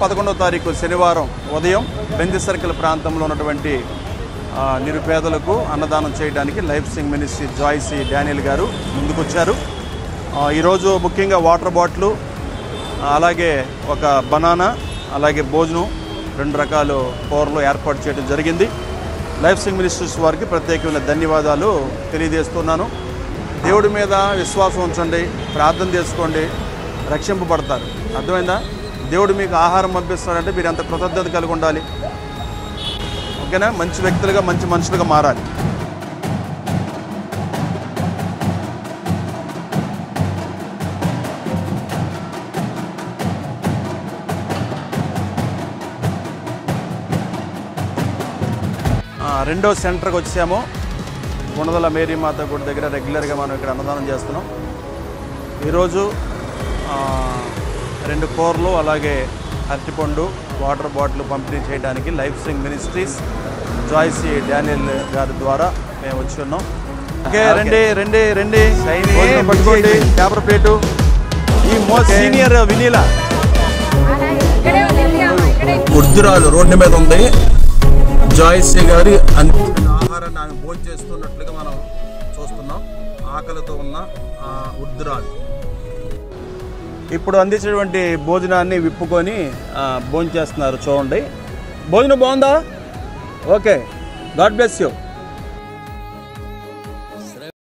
11వ తారీఖు శనివారం ఉదయం బెంజ్ సర్కిల్ ప్రాంతంలో ఉన్నటువంటి నిరుపేదలకు అన్నదానం చేయడానికి లైఫ్ సింగ్ మినిస్ట్రీ జాయ్సీ డానియల్ గారు ముందుకొచ్చారు. ఈరోజు ముఖ్యంగా వాటర్ బాటిల్, అలాగే ఒక బనానా, అలాగే భోజనం 2 రకాల కూరలు ఏర్పాటు చేయడం జరిగింది. లైఫ్ సింగ్ మినిస్ట్రీస్ వారికి ప్రత్యేకమైన ధన్యవాదాలు తెలియజేస్తున్నాను. దేవుడి మీద విశ్వాసం ఉంచండి, ప్రార్థన చేసుకోండి, రక్షింపబడతారు. అర్థమైందా? దేవుడు మీకు ఆహారం పంపిస్తున్నాడంటే మీరు ఎంత కృతజ్ఞత కలిగి ఉండాలి. ఓకేనా? మంచి వ్యక్తులుగా, మంచి మనుషులుగా మారాలి. రెండో సెంటర్కి వచ్చాము. గుణదల మేరీ మాత గుడి దగ్గర రెగ్యులర్గా మనం ఇక్కడ అన్నదానం చేస్తున్నాం. ఈరోజు 2 కూరలు, అలాగే అరటిపండు, వాటర్ బాటిల్ పంపిణీ చేయడానికి లైఫ్ సింగ్ మినిస్ట్రీస్ జాయ్సీ డానియల్ గారి ద్వారా మేము వచ్చి ఉన్నాం. ఓకే, రండి పట్టుకోండి పేపర్ ప్లేటు. ఈ మోస్ట్ సీనియర్ వినీలా ఉర్దురాలు రోడ్డు మీద ఉంది. జాయ్సీ గారి అందించిన ఆహారాన్ని ఆమె భోజనం చేస్తున్నట్లుగా మనం చూస్తున్నాం. ఆకలితో ఉన్న ఉర్దురాలు ఇప్పుడు అందించినటువంటి భోజనాన్ని విప్పుకొని భోజనం చేస్తున్నారు. చూడండి, భోజనం బాగుందా? Okay, God bless you.